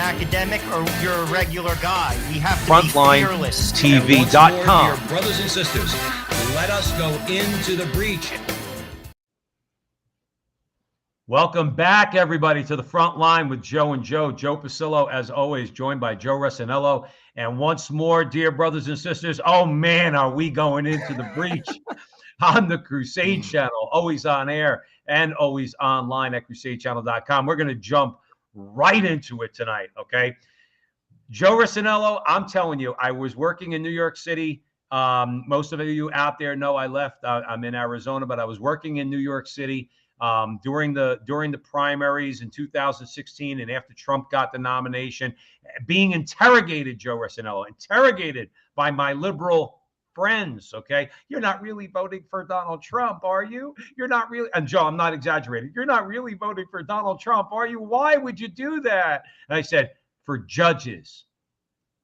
academic or you're a regular guy. We have to Frontline be fearless. TV.com. Dear brothers and sisters, let us go into the breach. Welcome back, everybody, to the front line with Joe and Joe. Joe Pasillo, as always, joined by Joe Resinello. And once more, dear brothers and sisters, oh man, are we going into the breach on the Crusade channel, always on air and always online at crusadechannel.com. We're going to jump right into it tonight, okay? Joe Resinello, I'm telling you, I was working in New York City. Most of you out there know I left. I'm in Arizona, but I was working in New York City during the primaries in 2016, and after Trump got the nomination, being interrogated, Joe Resinello, interrogated by my liberal friends. Okay, you're not really voting for Donald Trump, are you? You're not really, and Joe, I'm not exaggerating. You're not really voting for Donald Trump, are you? Why would you do that? And I said, for judges.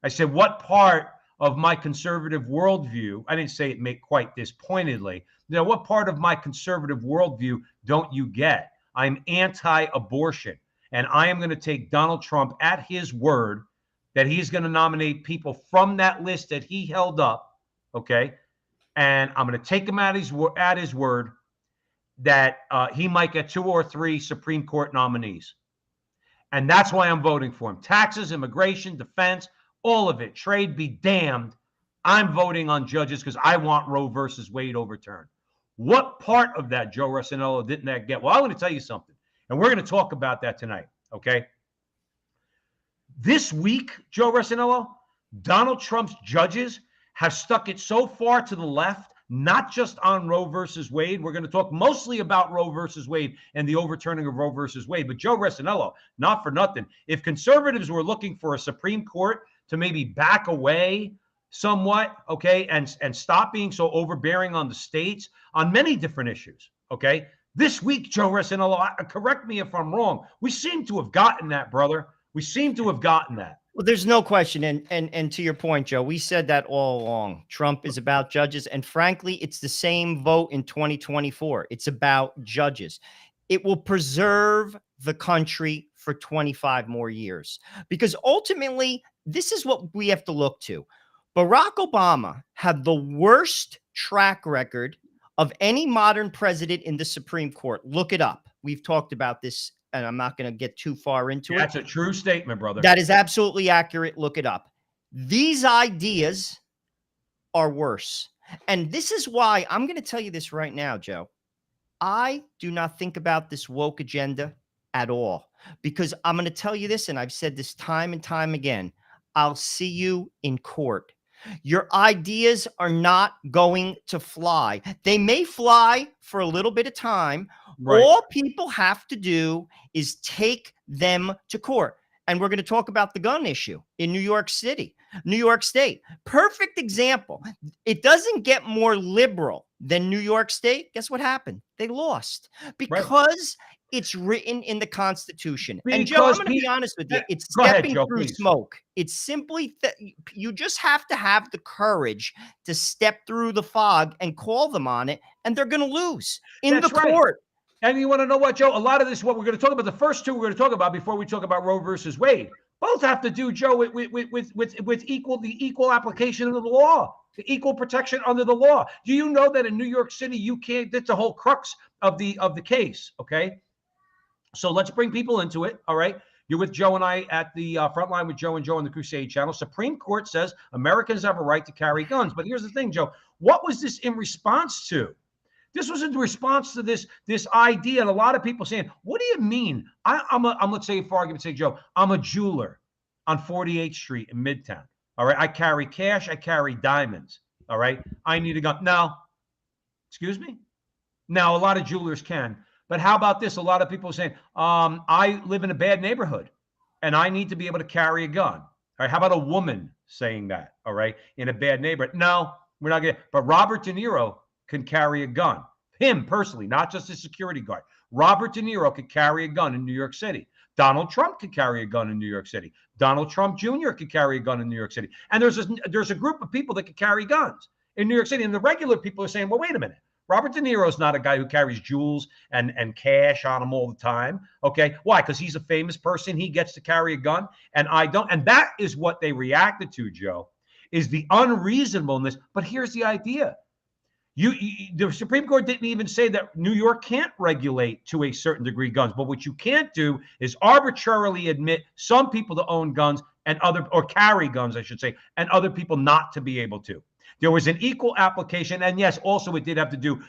I said, what part of my conservative worldview, I didn't say it quite this pointedly, what part of my conservative worldview don't you get? I'm anti-abortion, and I am going to take Donald Trump at his word that he's going to nominate people from that list that he held up, okay? And I'm going to take him at his word that he might get 2 or 3 Supreme Court nominees. And that's why I'm voting for him. Taxes, immigration, defense, all of it. Trade be damned. I'm voting on judges because I want Roe versus Wade overturned. What part of that, Joe Resinello, didn't that get? Well, I'm going to tell you something, and we're going to talk about that tonight, okay? This week, Joe Resinello, Donald Trump's judges have stuck it so far to the left, not just on Roe versus Wade. We're going to talk mostly about Roe versus Wade and the overturning of Roe versus Wade. But Joe Resinello, not for nothing, if conservatives were looking for a Supreme Court to maybe back away somewhat, okay, and stop being so overbearing on the states on many different issues, okay? This week, Joe Resinello, correct me if I'm wrong, we seem to have gotten that, brother. We seem to have gotten that. Well, there's no question. And to your point, Joe, we said that all along. Trump is about judges. And frankly, it's the same vote in 2024. It's about judges. It will preserve the country for 25 more years, because ultimately, this is what we have to look to. Barack Obama had the worst track record of any modern president in the Supreme Court. Look it up. We've talked about this, and I'm not going to get too far into it. That's a true statement, brother. That is absolutely accurate. Look it up. These ideas are worse. And this is why I'm going to tell you this right now, Joe. I do not think about this woke agenda at all, because I'm going to tell you this, and I've said this time and time again. I'll see you in court. Your ideas are not going to fly. They may fly for a little bit of time. Right. All people have to do is take them to court. And we're going to talk about the gun issue in New York City, New York State. Perfect example. It doesn't get more liberal than New York State. Guess what happened? They lost because it's written in the Constitution. And Joe, I'm going to be honest with you. It's stepping through smoke. It's simply that you just have to have the courage to step through the fog and call them on it, and they're going to lose in the court. And you want to know what, Joe? A lot of this, what we're going to talk about, the first two we're going to talk about before we talk about Roe versus Wade, both have to do, Joe, with the equal application of the law, the equal protection under the law. Do you know that in New York City, you can't? That's the whole crux of the case. Okay, so let's bring people into it. All right, you're with Joe and I at the Frontline with Joe and Joe on the Crusade channel. Supreme Court says Americans have a right to carry guns, but here's the thing, Joe. What was this in response to? This was in response to this idea, and a lot of people saying, "What do you mean? I'm let's say for argument's sake, Joe, I'm a jeweler on 48th Street in Midtown. All right, I carry cash, I carry diamonds. All right, I need a gun. Now, excuse me. Now, a lot of jewelers can, but how about this? A lot of people are saying, I live in a bad neighborhood, and I need to be able to carry a gun. All right, how about a woman saying that? All right, in a bad neighborhood. No, we're not gonna. But Robert De Niro can carry a gun. Him personally, not just a security guard. Robert De Niro could carry a gun in New York City. Donald Trump could carry a gun in New York City. Donald Trump Jr. could carry a gun in New York City. And there's a group of people that could carry guns in New York City. And the regular people are saying, well, wait a minute. Robert De Niro is not a guy who carries jewels and cash on him all the time. Okay. Why? Because he's a famous person. He gets to carry a gun and I don't. And that is what they reacted to, Joe, is the unreasonableness. But here's the idea. The Supreme Court didn't even say that New York can't regulate to a certain degree guns. But what you can't do is arbitrarily admit some people to own guns and or carry guns, I should say, and other people not to be able to. There was an equal application. And yes, also it did have to do,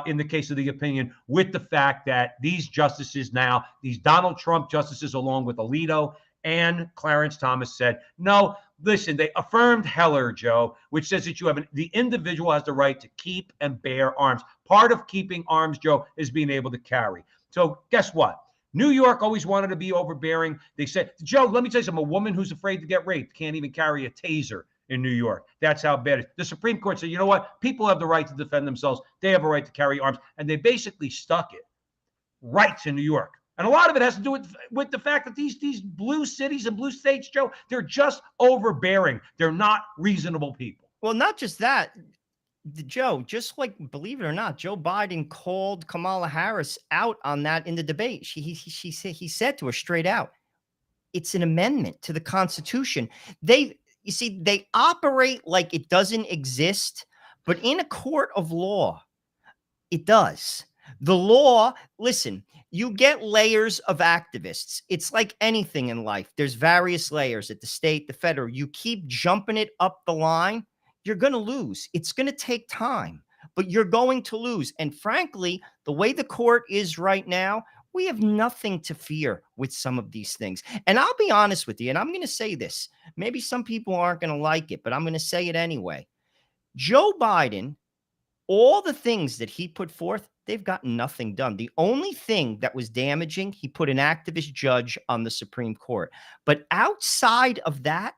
in the case of the opinion, with the fact that these justices now, these Donald Trump justices, along with Alito and Clarence Thomas, said, no, listen, they affirmed Heller, Joe, which says that the individual has the right to keep and bear arms. Part of keeping arms, Joe, is being able to carry. So guess what? New York always wanted to be overbearing. They said, Joe, let me tell you something. A woman who's afraid to get raped can't even carry a taser in New York. That's how bad it is. The Supreme Court said, you know what? People have the right to defend themselves. They have a right to carry arms. And they basically stuck it right to New York. And a lot of it has to do with the fact that these blue cities and blue states, Joe, they're just overbearing. They're not reasonable people. Well, not just that, Joe, just like, believe it or not, Joe Biden called Kamala Harris out on that in the debate. He said to her straight out, it's an amendment to the Constitution. You see, they operate like it doesn't exist, but in a court of law, it does. The law, listen, you get layers of activists. It's like anything in life. There's various layers at the state, the federal. You keep jumping it up the line, you're going to lose. It's going to take time, but you're going to lose. And frankly, the way the court is right now, we have nothing to fear with some of these things. And I'll be honest with you, and I'm going to say this. Maybe some people aren't going to like it, but I'm going to say it anyway. Joe Biden, all the things that he put forth, they've gotten nothing done. The only thing that was damaging, he put an activist judge on the Supreme Court. But outside of that,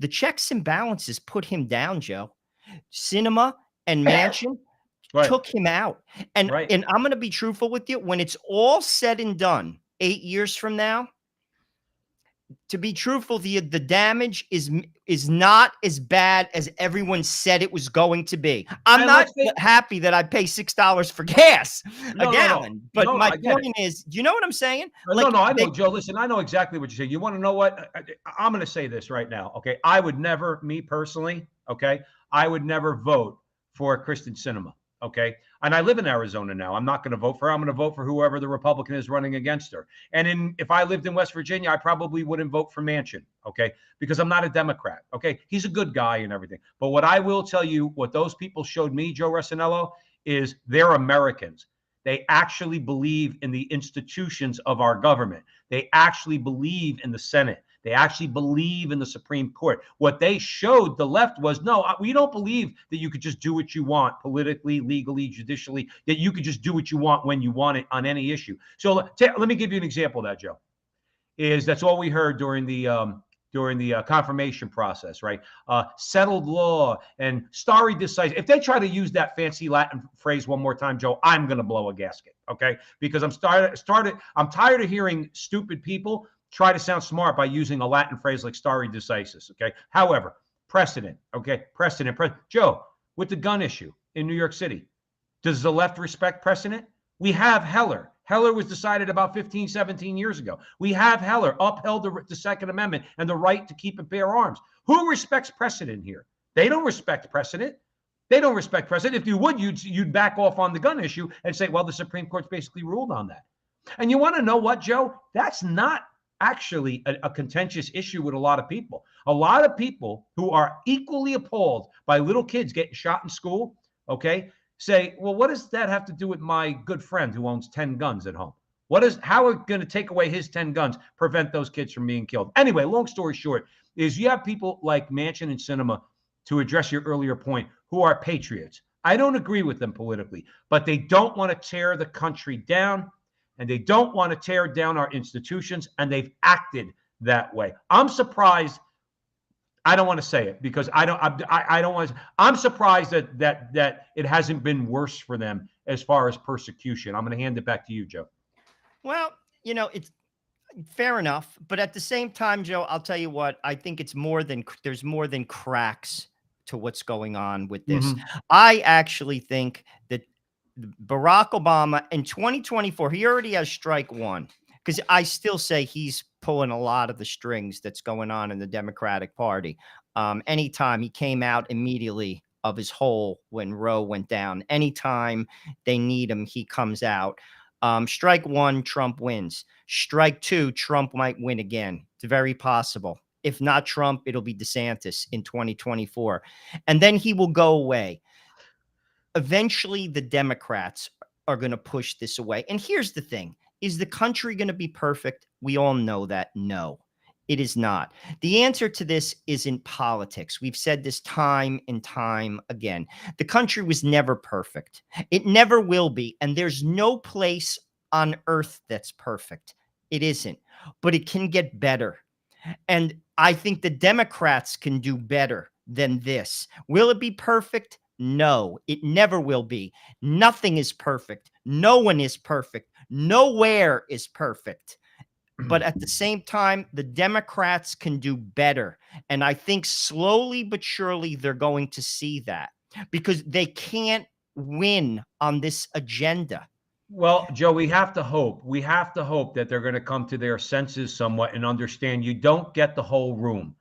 the checks and balances put him down, Joe. Sinema and Manchin took him out. And I'm going to be truthful with you. When it's all said and done, 8 years from now, to be truthful, the damage is not as bad as everyone said it was going to be. I'm not happy that I pay $6 for gas a gallon. But my point is, do you know what I'm saying? No, I know, Joe. Listen, I know exactly what you're saying. You want to know what? I'm going to say this right now. Okay, I would never, me personally, okay, I would never vote for Kristen Sinema. Okay. And I live in Arizona now. I'm not going to vote for her. I'm going to vote for whoever the Republican is running against her. And if I lived in West Virginia, I probably wouldn't vote for Manchin. Okay. Because I'm not a Democrat. Okay. He's a good guy and everything. But what I will tell you, what those people showed me, Joe Resinello, is they're Americans. They actually believe in the institutions of our government. They actually believe in the Senate. They actually believe in the Supreme Court. What they showed the left was, no, we don't believe that you could just do what you want politically, legally, judicially, that you could just do what you want when you want it on any issue. So let me give you an example of that, Joe. That's all we heard during the confirmation process, right? Settled law and stare decisis. If they try to use that fancy Latin phrase one more time, Joe, I'm going to blow a gasket, okay? Because I'm tired of hearing stupid people try to sound smart by using a Latin phrase like stare decisis, okay? However, precedent, okay? Precedent. Joe, with the gun issue in New York City, does the left respect precedent? We have Heller. Heller was decided about 15, 17 years ago. We have Heller upheld the Second Amendment and the right to keep and bear arms. Who respects precedent here? They don't respect precedent. They don't respect precedent. If you would, you'd back off on the gun issue and say, well, the Supreme Court's basically ruled on that. And you want to know what, Joe? That's not actually a contentious issue with a lot of people. A lot of people who are equally appalled by little kids getting shot in school, okay, say, well, what does that have to do with my good friend who owns 10 guns at home? How are we going to take away his 10 guns, prevent those kids from being killed? Anyway, long story short, is you have people like Manchin and Sinema, to address your earlier point, who are patriots. I don't agree with them politically, but they don't want to tear the country down. And they don't want to tear down our institutions, and they've acted that way. I'm surprised. I don't want to say it because I don't want to. I'm surprised that it hasn't been worse for them as far as persecution. I'm going to hand it back to you, Joe. Well, it's fair enough, but at the same time, Joe, I'll tell you what. I think there's more than cracks to what's going on with this. I actually think that Barack Obama in 2024, he already has strike one, because I still say he's pulling a lot of the strings that's going on in the Democratic Party. Anytime he came out immediately of his hole when Roe went down, anytime they need him, he comes out. Strike one, Trump wins. Strike two, Trump might win again. It's very possible. If not Trump, it'll be DeSantis in 2024. And then he will go away. Eventually, the Democrats are going to push this away. And here's the thing. Is the country going to be perfect? We all know that. No, it is not. The answer to this is in politics. We've said this time and time again. The country was never perfect. It never will be. And there's no place on earth that's perfect. It isn't. But it can get better. And I think the Democrats can do better than this. Will it be perfect? No, it never will be. Nothing is perfect. No one is perfect. Nowhere is perfect. But at the same time, the Democrats can do better. And I think slowly but surely they're going to see that, because they can't win on this agenda. Well, Joe, we have to hope. We have to hope that they're going to come to their senses somewhat and understand you don't get the whole room.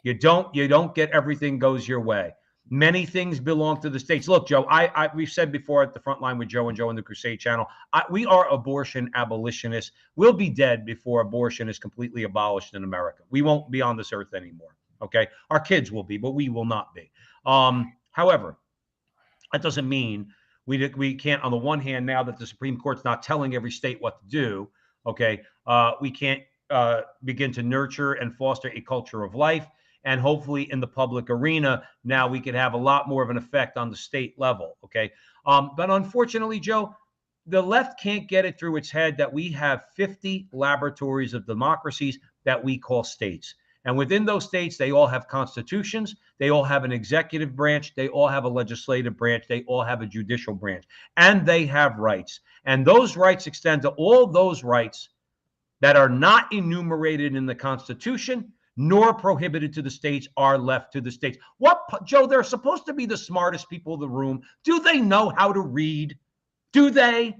You don't get everything goes your way. Many things belong to the states. Look, Joe, we've said before at the Frontline with Joe and Joe in the Crusade channel, we are abortion abolitionists. We'll be dead before abortion is completely abolished in America. We won't be on this earth anymore. Okay, our kids will be, but we will not be. However, that doesn't mean we can't. On the one hand, now that the Supreme Court's not telling every state what to do, okay, we can't begin to nurture and foster a culture of life. And hopefully in the public arena, now we could have a lot more of an effect on the state level. Okay. But unfortunately, Joe, the left can't get it through its head that we have 50 laboratories of democracies that we call states. And within those states, they all have constitutions. They all have an executive branch. They all have a legislative branch. They all have a judicial branch. And they have rights. And those rights extend to all those rights that are not enumerated in the Constitution, nor prohibited to the states, are left to the states. What, Joe, they're supposed to be the smartest people in the room. Do they know how to read? Do they?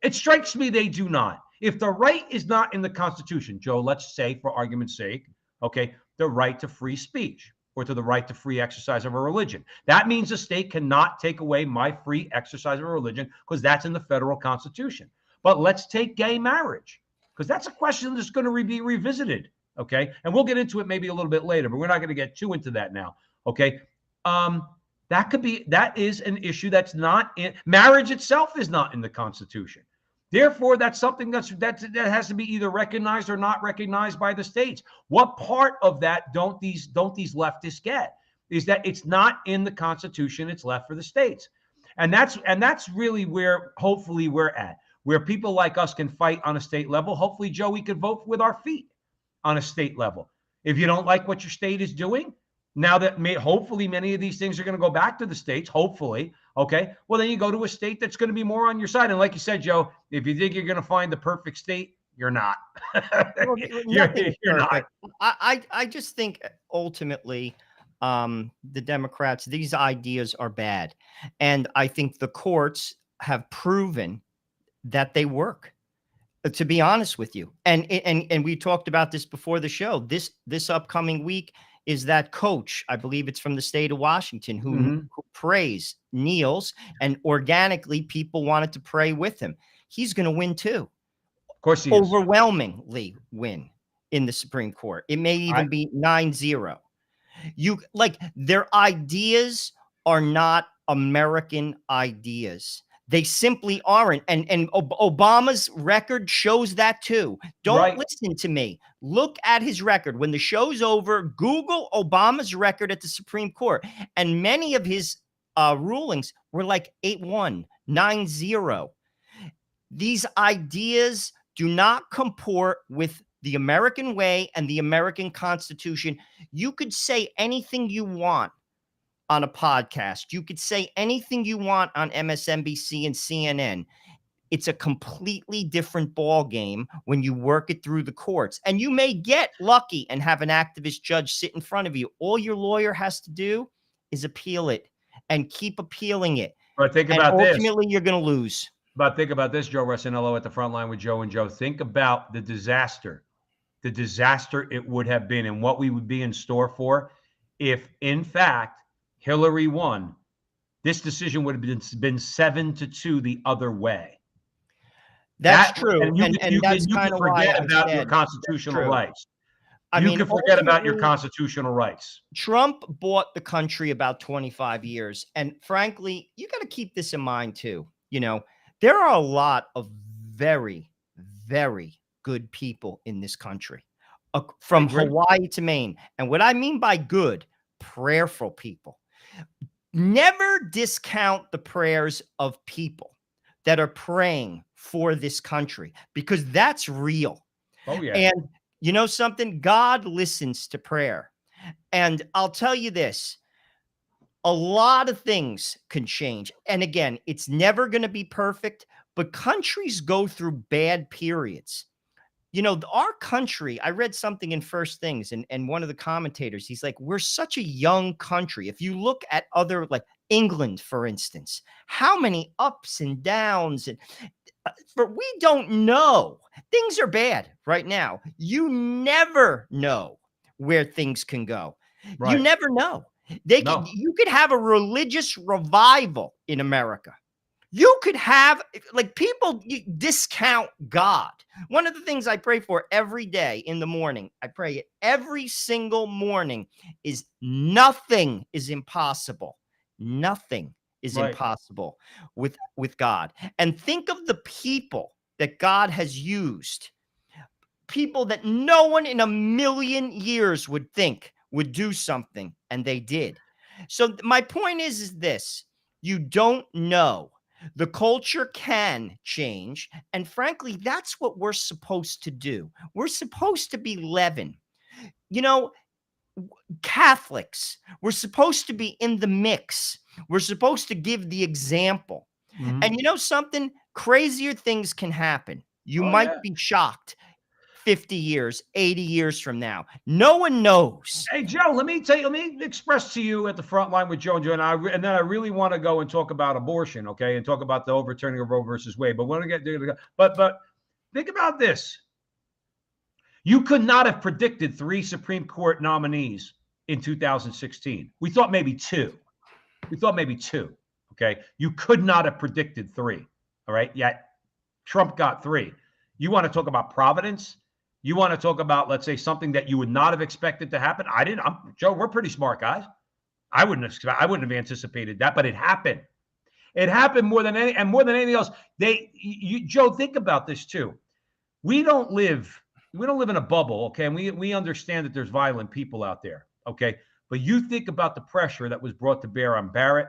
It strikes me they do not. If the right is not in the Constitution, Joe, let's say for argument's sake, okay, the right to free speech or to the right to free exercise of a religion. That means the state cannot take away my free exercise of a religion because that's in the federal Constitution. But let's take gay marriage, because that's a question that's going to be revisited. Okay. And we'll get into it maybe a little bit later, but we're not going to get too into that now. Okay. That is an issue that's not in marriage itself, is not in the Constitution. Therefore, that's something that has to be either recognized or not recognized by the states. What part of that don't these leftists get is that it's not in the Constitution. It's left for the states. And that's really where hopefully we're at, where people like us can fight on a state level. Hopefully, Joe, we can vote with our feet on a state level. If you don't like what your state is doing, now that hopefully many of these things are going to go back to the states, hopefully, okay, well, then you go to a state that's going to be more on your side. And like you said, Joe, if you think you're going to find the perfect state, you're not. Well, you're not. I just think ultimately the Democrats, these ideas are bad. And I think the courts have proven that they work. To be honest with you, and we talked about this before the show. This upcoming week is that coach, I believe it's from the state of Washington, who prays, kneels, and organically people wanted to pray with him. He's going to win too. Of course, he overwhelmingly win in the Supreme Court. It may even be 9-0. Their ideas are not American ideas. They simply aren't. And Obama's record shows that too. Don't listen to me. Look at his record. When the show's over, Google Obama's record at the Supreme Court. And many of his rulings were like 8-1, 9-0. These ideas do not comport with the American way and the American Constitution. You could say anything you want on a podcast. You could say anything you want on MSNBC and CNN. It's a completely different ball game when you work it through the courts. And you may get lucky and have an activist judge sit in front of you. All your lawyer has to do is appeal it and keep appealing it. But think And about this. ultimately, you're going to lose. But think about this, Joe Rossinello at the front line with Joe and Joe. Think about the disaster it would have been and what we would be in store for if, in fact, Hillary won. This decision would have been 7-2 the other way. That's true. And you that's can kind of why forget I about your said constitutional rights. I You mean, can forget about your ultimately, constitutional rights. Trump bought the country about 25 years. And frankly, you got to keep this in mind too. You know, there are a lot of very, very good people in this country, from Hawaii to Maine. And what I mean by good, prayerful people. Never discount the prayers of people that are praying for this country, because that's real. Oh, yeah. And you know something? God listens to prayer. And I'll tell you this, a lot of things can change. And again, it's never going to be perfect, but countries go through bad periods. You know, our country, I read something in First Things, and one of the commentators, he's like, we're such a young country. If you look at other, like England, for instance, how many ups and downs, and but we don't know. Things are bad right now. You never know where things can go. Right. You never know. You could have a religious revival in America. You could have, like, people discount God. One of the things I pray for every day in the morning, I pray it every single morning, is nothing is impossible. Nothing is impossible with God. And think of the people that God has used, people that no one in a million years would think would do something, and they did. So my point is this: you don't know. The culture can change. And frankly, that's what we're supposed to do. We're supposed to be leaven. You know, Catholics, we're supposed to be in the mix. We're supposed to give the example. Mm-hmm. And you know something? Crazier things can happen. You might be shocked 50 years, 80 years from now. No one knows. Hey, Joe, let me express to you at the front line with Joe and Joe, and then I really want to go and talk about abortion, okay, and talk about the overturning of Roe versus Wade. But when I get there, but think about this. You could not have predicted 3 Supreme Court nominees in 2016. We thought maybe 2. Okay. You could not have predicted 3. All right. Yet Trump got 3. You want to talk about Providence? You want to talk about, let's say, something that you would not have expected to happen? Joe, we're pretty smart guys. I wouldn't have anticipated that, but it happened. It happened more than anything else. Joe, think about this too. We don't live in a bubble, okay? And we understand that there's violent people out there, okay? But you think about the pressure that was brought to bear on Barrett,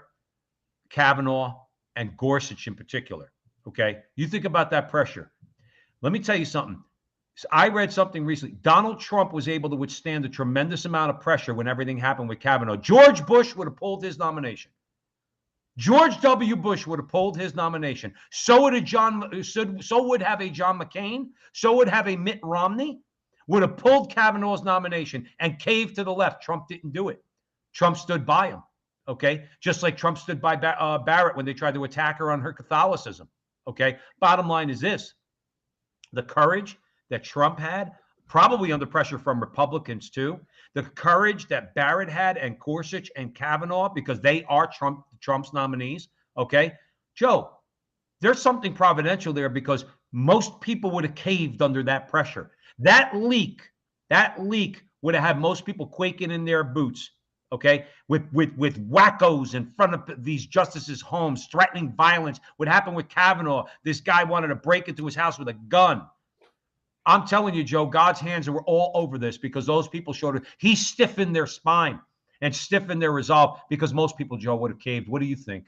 Kavanaugh, and Gorsuch in particular, okay? You think about that pressure. Let me tell you something. I read something recently. Donald Trump was able to withstand a tremendous amount of pressure when everything happened with Kavanaugh. George Bush would have pulled his nomination. George W. Bush would have pulled his nomination. So would have a John McCain. So would have a Mitt Romney. Would have pulled Kavanaugh's nomination and caved to the left. Trump didn't do it. Trump stood by him. Okay, just like Trump stood by Barrett when they tried to attack her on her Catholicism. Okay, bottom line is this: the courage that Trump had, probably under pressure from Republicans too, the courage that Barrett had and Gorsuch and Kavanaugh, because they are Trump's nominees, okay? Joe, there's something providential there, because most people would have caved under that pressure. That leak would have had most people quaking in their boots, okay? With wackos in front of these justices' homes, threatening violence. What happened with Kavanaugh, this guy wanted to break into his house with a gun. I'm telling you, Joe, God's hands were all over this, because those people showed it. He stiffened their spine and stiffened their resolve, because most people, Joe, would have caved. What do you think?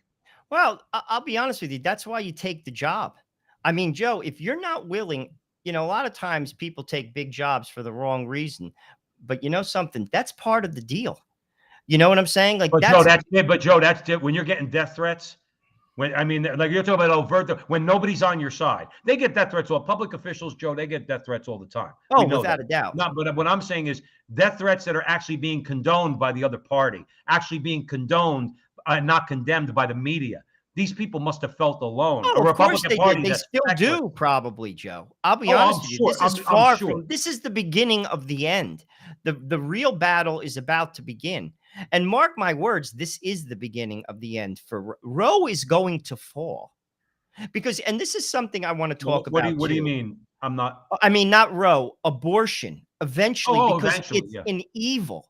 Well, I'll be honest with you. That's why you take the job. I mean, Joe, if you're not willing, you know, a lot of times people take big jobs for the wrong reason. But you know something? That's part of the deal. You know what I'm saying? Like, Joe, that's it. But Joe, that's it. When you're getting death threats, like you're talking about overt, when nobody's on your side, they get death threats. Well, public officials, Joe, they get death threats all the time. Oh, without a doubt. No, but what I'm saying is death threats that are actually being condoned by the other party, actually being condoned, not condemned by the media. these people must have felt alone. Oh, A of course Republican they Party did. They that's still feckless. do, probably, Joe. I'll be Oh, honest I'm with you. sure. This is I'm far sure. from. This is the beginning of the end. The real battle is about to begin. And mark my words, this is the beginning of the end for Roe is going to fall because, and this is something I want to talk What about do you too. mean? I'm not. I mean, not Roe, abortion eventually, because Eventually, it's yeah. an evil.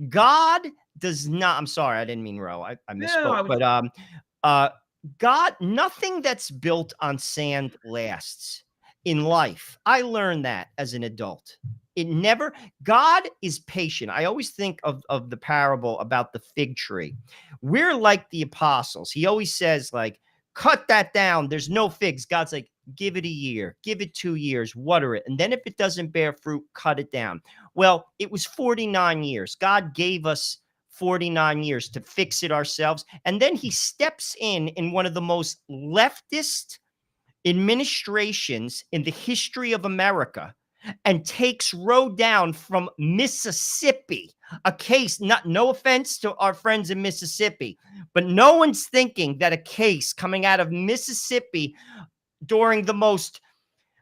God does not. I'm sorry, I didn't mean Roe. I Yeah, I misspoke. was. But God, nothing that's built on sand lasts in life. I learned that as an adult. It never. God is patient. I always think of the parable about the fig tree. We're like the apostles. He always says, like, cut that down. There's no figs. God's like, give it a year, give it 2 years, water it. And then if it doesn't bear fruit, cut it down. Well, it was 49 years. God gave us 49 years to fix it ourselves. And then he steps in one of the most leftist administrations in the history of America and takes Roe down from Mississippi. A case, no offense to our friends in Mississippi, but no one's thinking that a case coming out of Mississippi during the most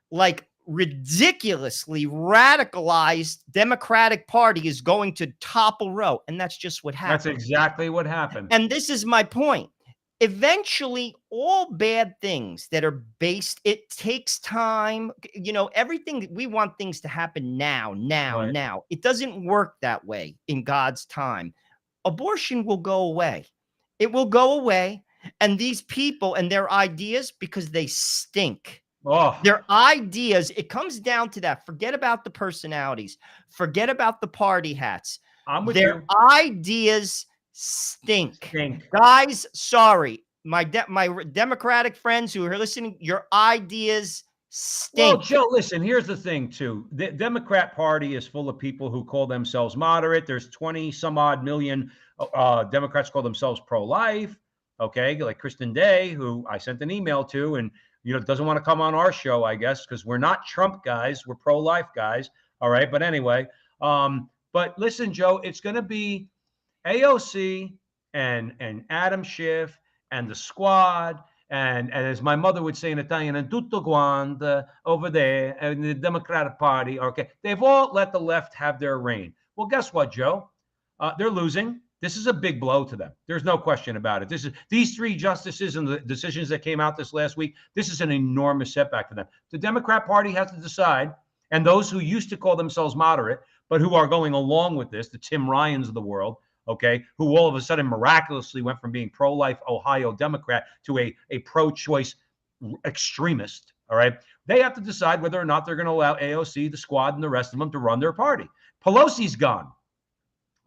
like ridiculously radicalized Democratic Party is going to topple Roe. And that's just what happened. That's exactly what happened. And this is my point. Eventually, all bad things that are based, it takes time. You know, everything, we want things to happen now. Right. Now. It doesn't work that way in God's time. Abortion will go away. It will go away. And these people and their ideas, because they stink. Oh, Their ideas, it comes down to that. Forget about the personalities. Forget about the party hats. I'm with Their you. ideas stink. Stink. Guys, sorry. My Democratic friends who are listening, your ideas stink. Well, Joe, listen, here's the thing, too. The Democrat Party is full of people who call themselves moderate. There's 20 some odd million Democrats call themselves pro-life. Okay, like Kristen Day, who I sent an email to, and doesn't want to come on our show, I guess, because we're not Trump guys, we're pro-life guys. All right, but anyway, but listen, Joe, it's going to be AOC and Adam Schiff and the squad. And as my mother would say in Italian, and tutto quanto over there, and the Democratic Party, okay, they've all let the left have their reign. Well, guess what, Joe? They're losing. This is a big blow to them. There's no question about it. These three justices and the decisions that came out this last week, this is an enormous setback for them. The Democrat Party has to decide, and those who used to call themselves moderate, but who are going along with this, the Tim Ryans of the world, okay, who all of a sudden miraculously went from being pro-life Ohio Democrat to a pro-choice extremist, all right? They have to decide whether or not they're going to allow AOC, the squad, and the rest of them to run their party. Pelosi's gone.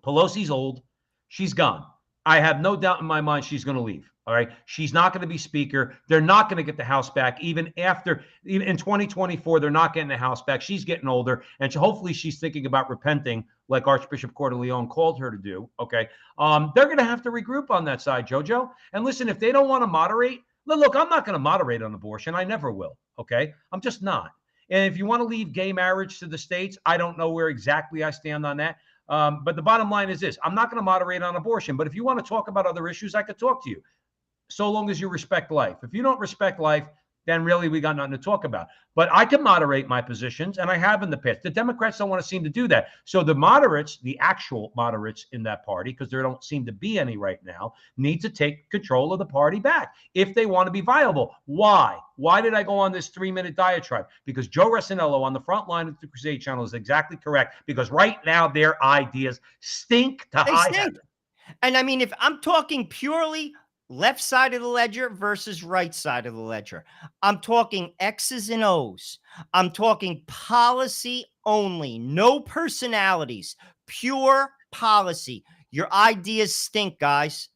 Pelosi's old. She's gone. I have no doubt in my mind she's going to leave. All right. She's not going to be speaker. They're not going to get the House back. Even in 2024, they're not getting the House back. She's getting older. And hopefully she's thinking about repenting like Archbishop Cordileone called her to do. Okay. They're going to have to regroup on that side, JoJo. And listen, if they don't want to moderate, look, I'm not going to moderate on abortion. I never will. Okay. I'm just not. And if you want to leave gay marriage to the states, I don't know where exactly I stand on that. But the bottom line is this: I'm not going to moderate on abortion, but if you want to talk about other issues, I could talk to you, so long as you respect life. If you don't respect life, then really we got nothing to talk about. But I can moderate my positions, and I have in the past. The Democrats don't want to seem to do that. So the moderates, the actual moderates in that party, because there don't seem to be any right now, need to take control of the party back if they want to be viable. Why? Why did I go on this 3-minute diatribe? Because Joe Resinello on the front line of the Crusade channel is exactly correct. Because right now their ideas stink to high heaven. And I mean, if I'm talking purely left side of the ledger versus right side of the ledger, I'm talking X's and O's. I'm talking policy only, no personalities, pure policy. Your ideas stink, guys.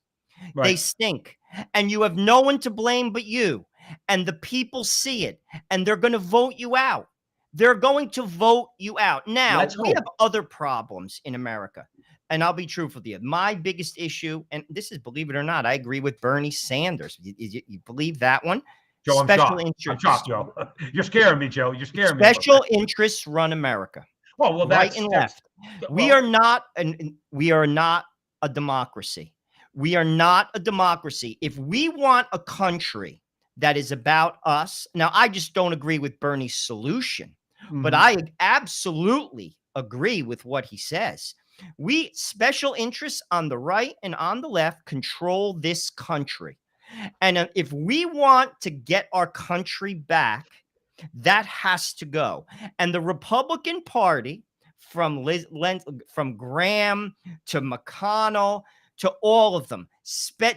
Right. They stink. And you have no one to blame but you. And the people see it, and they're going to vote you out. They're going to vote you out. Now, we have other problems in America. And I'll be truthful with you. My biggest issue, and this is, believe it or not, I agree with Bernie Sanders. You believe that one? Joe, Special I'm shocked, Joe. You're scaring me, Joe. You're scaring me. Special interests run America. Well, right and left. We are not a democracy. We are not a democracy. If we want a country that is about us, now I just don't agree with Bernie's solution, but I absolutely agree with what he says. We special interests on the right and on the left control this country. And if we want to get our country back, that has to go. And the Republican Party, from Graham to McConnell to all of them,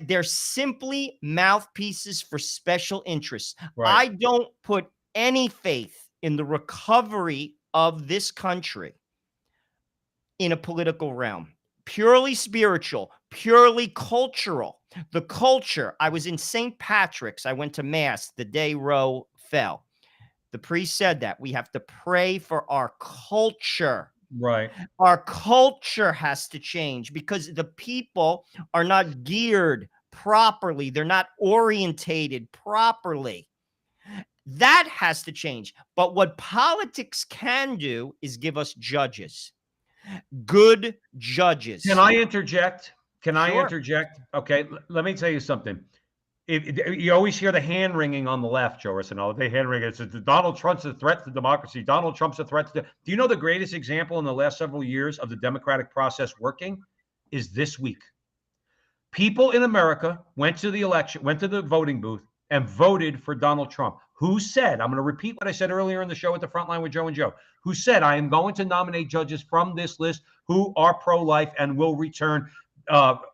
they're simply mouthpieces for special interests. Right. I don't put any faith in the recovery of this country in a political realm. Purely spiritual, purely cultural. The culture. I was in St. Patrick's. I went to Mass the day Roe fell. The priest said that we have to pray for our culture. Right. Our culture has to change because the people are not geared properly. They're not orientated properly. That has to change. But what politics can do is give us judges. Good judges. Can I interject? Can I Sure. interject? Okay, let me tell you something. You always hear the hand wringing on the left, Joe Rossino. They hand wring. It's Donald Trump's a threat to democracy. Donald Trump's a threat to. Do you know the greatest example in the last several years of the democratic process working is this week? People in America went to the election, went to the voting booth, and voted for Donald Trump. Who said, I'm going to repeat what I said earlier in the show at the Frontline with Joe and Joe, who said, I am going to nominate judges from this list who are pro-life and will return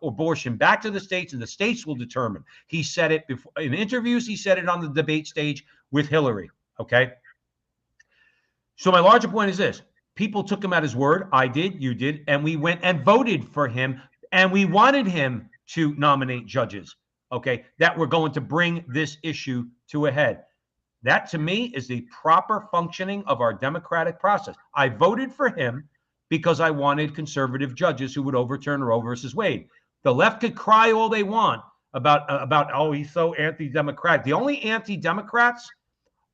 abortion back to the states, and the states will determine. He said it before in interviews. He said it on the debate stage with Hillary. Okay. So my larger point is this. People took him at his word. I did, you did, and we went and voted for him, and we wanted him to nominate judges, okay, that were going to bring this issue to a head. That, to me, is the proper functioning of our democratic process. I voted for him because I wanted conservative judges who would overturn Roe versus Wade. The left could cry all they want about oh, he's so anti-democratic. The only anti-democrats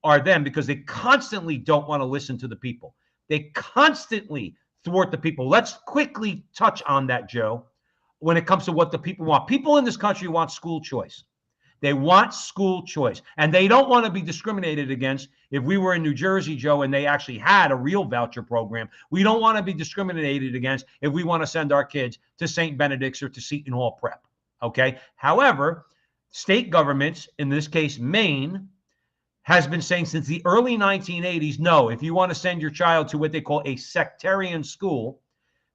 are them because they constantly don't want to listen to the people. They constantly thwart the people. Let's quickly touch on that, Joe, when it comes to what the people want. People in this country want school choice. They want school choice, and they don't want to be discriminated against. If we were in New Jersey, Joe, and they actually had a real voucher program, we don't want to be discriminated against if we want to send our kids to St. Benedict's or to Seton Hall Prep, okay? However, state governments, in this case, Maine, has been saying since the early 1980s, no, if you want to send your child to what they call a sectarian school,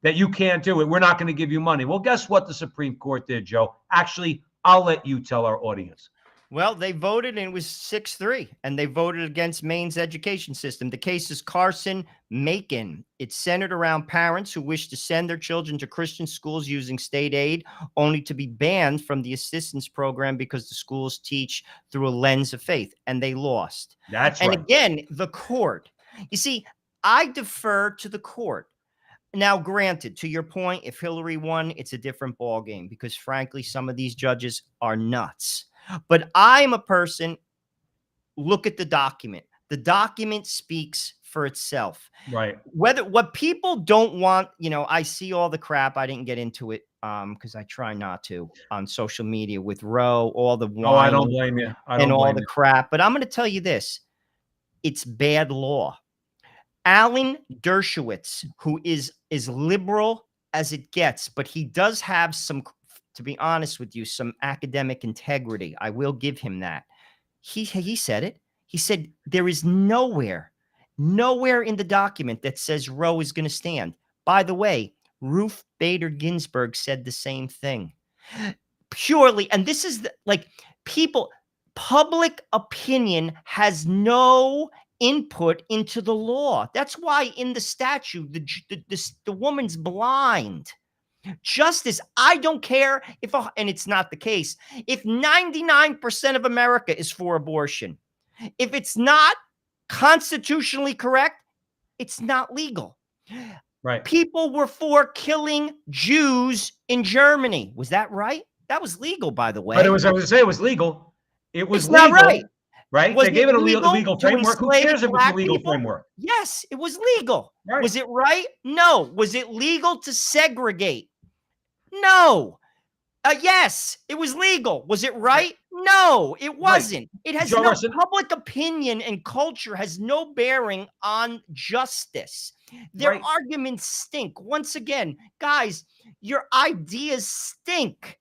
that you can't do it. We're not going to give you money. Well, guess what the Supreme Court did, Joe? Actually, I'll let you tell our audience. Well, they voted and it was 6-3, and they voted against Maine's education system. The case is Carson-Macon. It's centered around parents who wish to send their children to Christian schools using state aid, only to be banned from the assistance program because the schools teach through a lens of faith, and they lost. That's and right. Again, the court. You see, I defer to the court. Now, granted, to your point, if Hillary won, it's a different ballgame because, frankly, some of these judges are nuts. But I'm a person, look at the document. The document speaks for itself. Right. What people don't want, I see all the crap. I didn't get into it because I try not to on social media with Roe, all the Oh, I don't blame you. and all the crap. But I'm going to tell you this. It's bad law. Alan Dershowitz, who is liberal as it gets, but he does have some, to be honest with you, some academic integrity. I will give him that. He said it. He said there is nowhere in the document that says Roe is going to stand. By the way, Ruth Bader Ginsburg said the same thing. Purely, and this is public opinion has no input into the law. That's why in the statute, the woman's blind. Justice, I don't care if, and it's not the case, if 99% of America is for abortion. If it's not constitutionally correct, it's not legal. Right. People were for killing Jews in Germany. Was that right? That was legal, by the way. But I was going to say it was legal. It was it's legal. Not right. Right? Was they gave it a legal to framework. Who cares if it's a legal people? framework? Yes, it was legal. Right. Was it right? No. Was it legal to segregate? No. Yes, it was legal. Was it right? No, it Right. wasn't. It has Joe no Russell- public opinion, and culture has no bearing on justice. Their Right. arguments stink. Once again, guys, your ideas stink.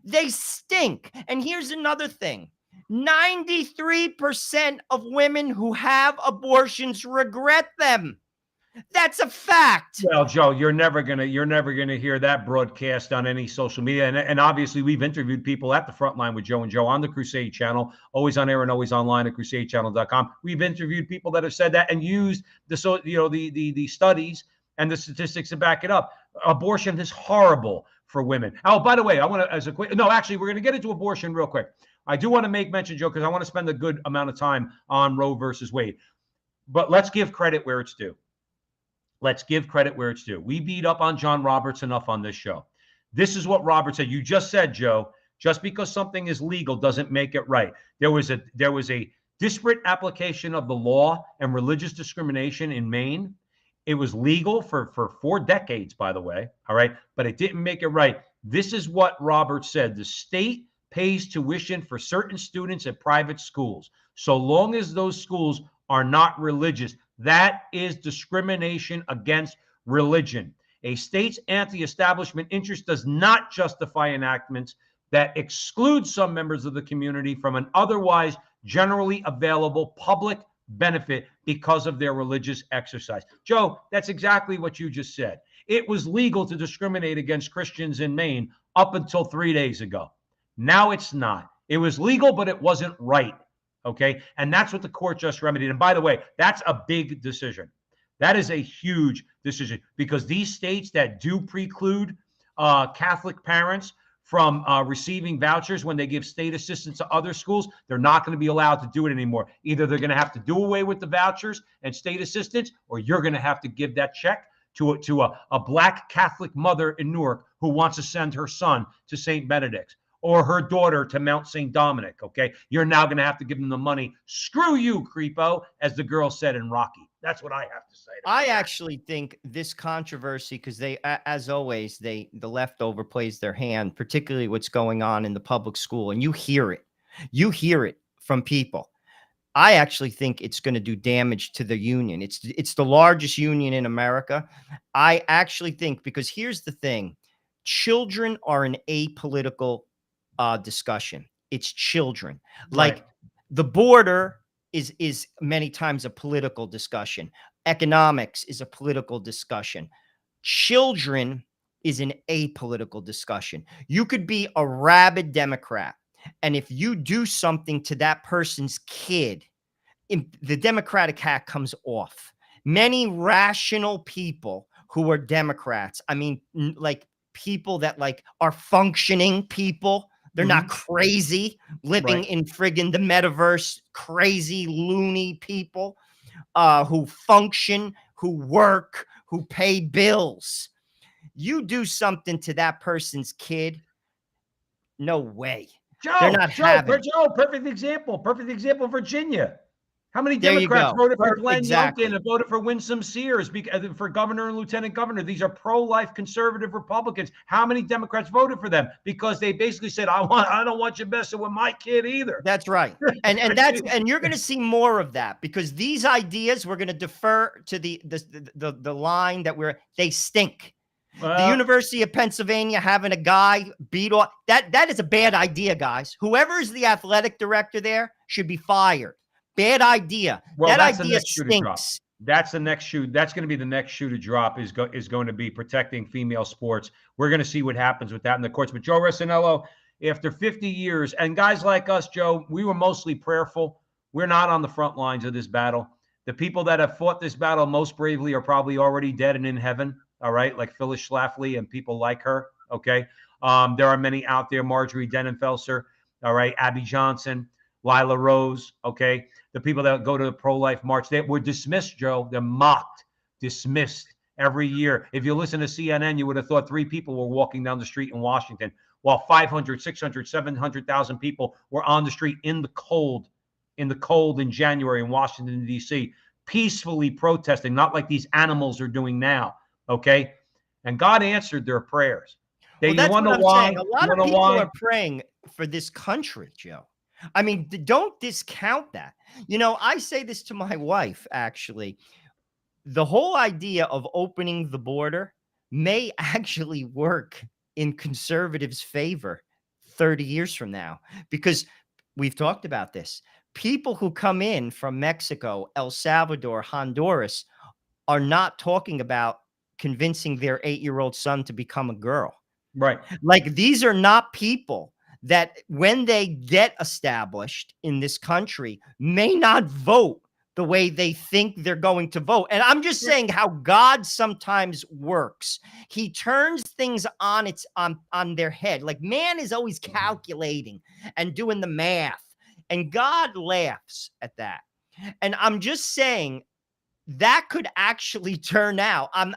They stink. And here's another thing. 93% of women who have abortions regret them. That's a fact. Well, Joe, you're never gonna hear that broadcast on any social media. And obviously, we've interviewed people at the Frontline with Joe and Joe on the Crusade channel, always on air and always online at crusadechannel.com. We've interviewed people that have said that and used the studies and the statistics to back it up. Abortion is horrible for women. Oh, by the way, I want to we're going to get into abortion real quick. I do want to make mention, Joe, because I want to spend a good amount of time on Roe versus Wade. But let's give credit where it's due. Let's give credit where it's due. We beat up on John Roberts enough on this show. This is what Roberts said. You just said, Joe, just because something is legal doesn't make it right. There was a disparate application of the law and religious discrimination in Maine. It was legal for 4 decades, by the way. All right. But it didn't make it right. This is what Roberts said. The state pays tuition for certain students at private schools, so long as those schools are not religious. That is discrimination against religion. A state's anti-establishment interest does not justify enactments that exclude some members of the community from an otherwise generally available public benefit because of their religious exercise. Joe, that's exactly what you just said. It was legal to discriminate against Christians in Maine up until 3 days ago. Now it's not. It was legal, but it wasn't right. Okay. And that's what the court just remedied. And by the way, that's a big decision. That is a huge decision because these states that do preclude Catholic parents from receiving vouchers when they give state assistance to other schools, they're not going to be allowed to do it anymore. Either they're going to have to do away with the vouchers and state assistance, or you're going to have to give that check to a Black Catholic mother in Newark who wants to send her son to St. Benedict's, or her daughter to Mount St. Dominic, okay? You're now going to have to give them the money. Screw you, creepo, as the girl said in Rocky. That's what I have to say. I actually think this controversy, because they, as always, the leftover plays their hand, particularly what's going on in the public school, and you hear it. You hear it from people. I actually think it's going to do damage to the union. It's the largest union in America. I actually think, because here's the thing. Children are an apolitical discussion. It's children. Like Right. the border is many times a political discussion. Economics is a political discussion. Children is an apolitical discussion. You could be a rabid Democrat, and if you do something to that person's kid, the Democratic hat comes off. Many rational people who are Democrats, I mean, like people that like are functioning people, they're not crazy living in friggin' the metaverse, crazy loony people who function, who work, who pay bills. You do something to that person's kid, no way. They're not having it. Joe, perfect example, Virginia. How many There you Democrats go. voted for Glenn Exactly. Youngkin and voted for Winsome Sears for governor and lieutenant governor? These are pro-life conservative Republicans. How many Democrats voted for them? Because they basically said, I don't want you messing with my kid either. That's right. And you're going to see more of that, because these ideas, we're going to defer to the line that they stink. The University of Pennsylvania having a guy beat off, that is a bad idea, guys. Whoever is the athletic director there should be fired. Bad idea. Well, that that's idea the next shoe to drop. stinks. That's the next shoe. That's going to be the next shoe to drop is going to be protecting female sports. We're going to see what happens with that in the courts. But Joe Rossinello, after 50 years, and guys like us, Joe, we were mostly prayerful. We're not on the front lines of this battle. The people that have fought this battle most bravely are probably already dead and in heaven. All right, like Phyllis Schlafly and people like her. Okay, there are many out there. Marjorie Denenfelser. All right, Abby Johnson, Lila Rose. Okay. The people that go to the pro-life march, they were dismissed, Joe. They're mocked, dismissed every year. If you listen to CNN, you would have thought 3 people were walking down the street in Washington, while 500, 600, 700,000 people were on the street in the cold in January in Washington, D.C., peacefully protesting, not like these animals are doing now, okay? And God answered their prayers. Well, You that's want what to I'm why? saying. A You lot want of to people why? are praying for this country, Joe. I mean, don't discount that. You know, I say this to my wife, actually. The whole idea of opening the border may actually work in conservatives' favor 30 years from now, because we've talked about this. People who come in from Mexico, El Salvador, Honduras are not talking about convincing their 8-year-old son to become a girl. Right. Like, these are not people that, when they get established in this country, may not vote the way they think they're going to vote. And I'm just saying how God sometimes works. He turns things on on their head. Like, man is always calculating and doing the math, and God laughs at that. And I'm just saying that could actually turn out. I'm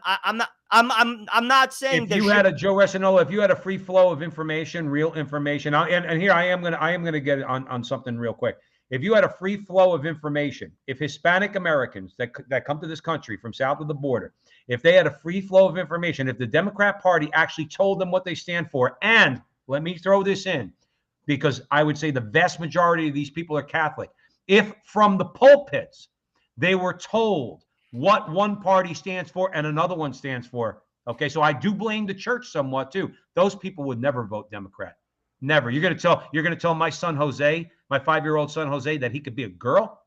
not saying If there you should. had a Joe Resinola, if you had a free flow of information, real information, and here I am gonna get on something real quick. If you had a free flow of information, if Hispanic Americans that come to this country from south of the border, if they had a free flow of information, if the Democrat Party actually told them what they stand for, and let me throw this in, because I would say the vast majority of these people are Catholic. If from the pulpits they were told what one party stands for and another one stands for, okay, so I do blame the church somewhat too. Those people would never vote Democrat. Never. You're gonna tell my son Jose, my 5-year-old son Jose, that he could be a girl?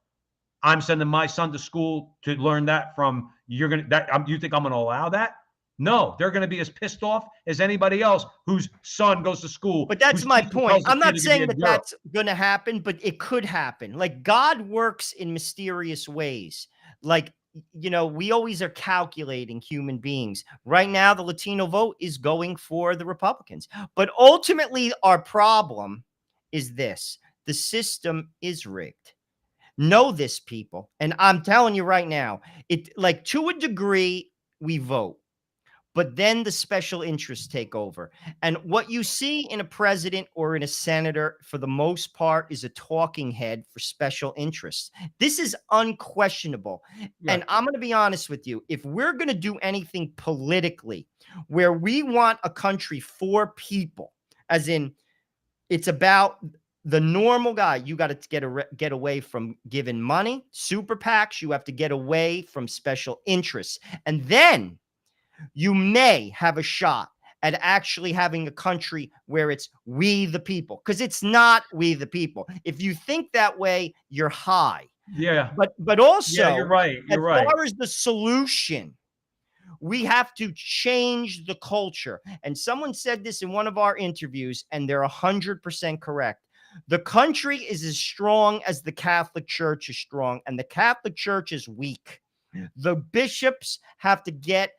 I'm sending my son to school to learn that from you think I'm gonna allow that? No, they're gonna be as pissed off as anybody else whose son goes to school. But that's Whose my teacher point. tells the I'm kid not he could be saying a that girl. that's going to happen, but it could happen. Like, God works in mysterious ways. Like, you know, we always are calculating human beings. Right now, the Latino vote is going for the Republicans. But ultimately, our problem is this: the system is rigged. Know this, people. And I'm telling you right now, like, to a degree, we vote. But then the special interests take over. And what you see in a president or in a senator, for the most part, is a talking head for special interests. This is unquestionable. Yeah. And I'm going to be honest with you. If we're going to do anything politically where we want a country for people, as in it's about the normal guy, you got to get away from giving money, super PACs. You have to get away from special interests. And then you may have a shot at actually having a country where it's we the people, because it's not we the people. If you think that way, you're high. Yeah. But Yeah, you're also, right. as You're right. far as the solution, we have to change the culture. And someone said this in one of our interviews, and they're 100% correct. The country is as strong as the Catholic Church is strong, and the Catholic Church is weak. The bishops have to get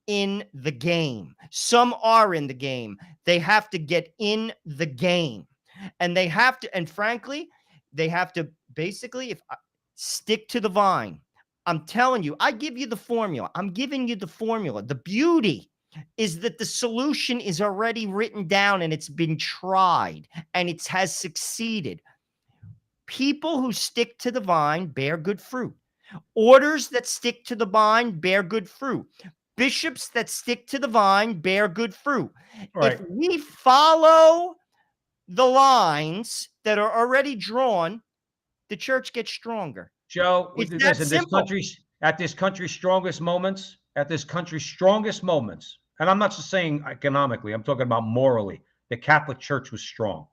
in the game. Some are in the game. They have to get in the game. And they have to, and frankly, they have to basically stick to the vine. I'm telling you, I give you the formula. I'm giving you the formula. The beauty is that the solution is already written down and it's been tried and it has succeeded. People who stick to the vine bear good fruit. Orders that stick to the vine bear good fruit. Bishops that stick to the vine bear good fruit. Right. If we follow the lines that are already drawn, the church gets stronger. Joe, It's that listen, simple. at this country's strongest moments, and I'm not just saying economically, I'm talking about morally, the Catholic Church was strong.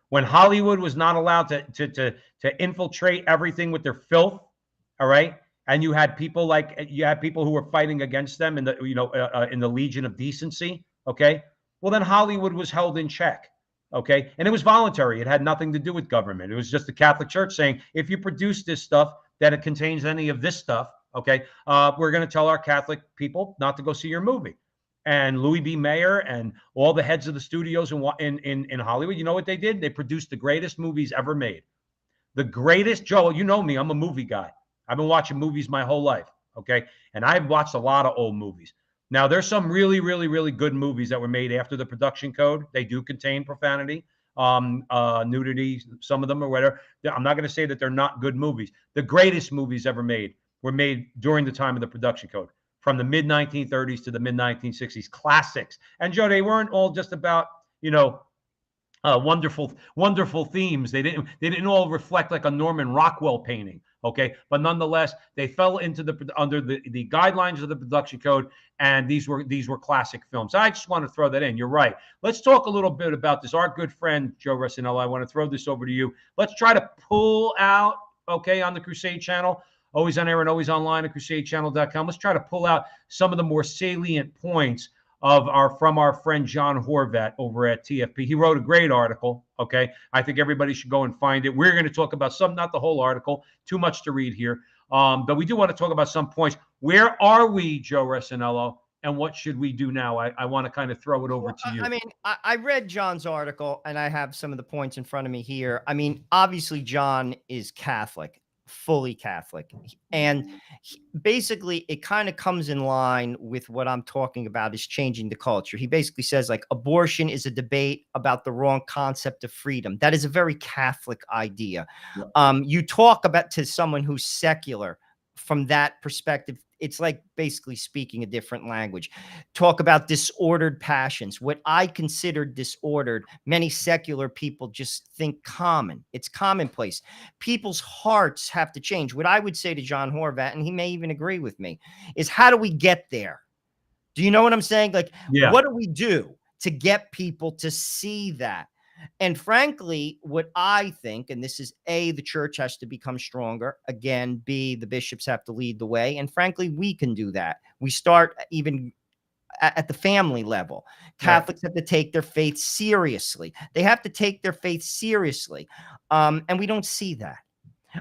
When Hollywood was not allowed to infiltrate everything with their filth, all right, and you had people who were fighting against them in the Legion of Decency, okay, well then Hollywood was held in check, okay, and it was voluntary. It had nothing to do with government. It was just the Catholic Church saying, if you produce this stuff that it contains any of this stuff, okay, we're going to tell our Catholic people not to go see your movie. And Louis B. Mayer and all the heads of the studios in Hollywood, you know what they did? They produced the greatest movies ever made. The greatest, Joel, you know me, I'm a movie guy. I've been watching movies my whole life, okay? And I've watched a lot of old movies. Now, there's some really, really, really good movies that were made after the production code. They do contain profanity, nudity, some of them or whatever. I'm not going to say that they're not good movies. The greatest movies ever made were made during the time of the production code. from the mid 1930s to the mid 1960s, classics. And Joe, they weren't all just about, wonderful themes. They didn't all reflect like a Norman Rockwell painting. Okay, but nonetheless, they fell into under the guidelines of the production code, and these were classic films. I just want to throw that in. You're right. Let's talk a little bit about this. Our good friend Joe Resinello, I want to throw this over to you. Let's try to pull out, okay, on the Crusade channel, always on air and always online at crusadechannel.com. Let's try to pull out some of the more salient points from our friend John Horvat over at TFP. He wrote a great article. Okay, I think everybody should go and find it. We're going to talk about some, not the whole article. Too much to read here, but we do want to talk about some points. Where are we, Joe Resinello, and what should we do now? I want to kind of throw it over to you. I mean, I read John's article, and I have some of the points in front of me here. I mean, obviously, John is Catholic. Fully Catholic. And basically it kind of comes in line with what I'm talking about is changing the culture. He basically says like abortion is a debate about the wrong concept of freedom. That is a very Catholic idea. Yeah. You talk about to someone who's secular from that perspective, it's like basically speaking a different language. Talk about disordered passions. What I consider disordered, many secular people just think common. It's commonplace. People's hearts have to change. What I would say to John Horvat, and he may even agree with me, is how do we get there? Do you know what I'm saying? Like, yeah. What do we do to get people to see that? And frankly, what I think, and this is A, the church has to become stronger. Again, B, the bishops have to lead the way. And frankly, we can do that. We start even at the family level. Catholics have to take their faith seriously. They have to take their faith seriously. And we don't see that.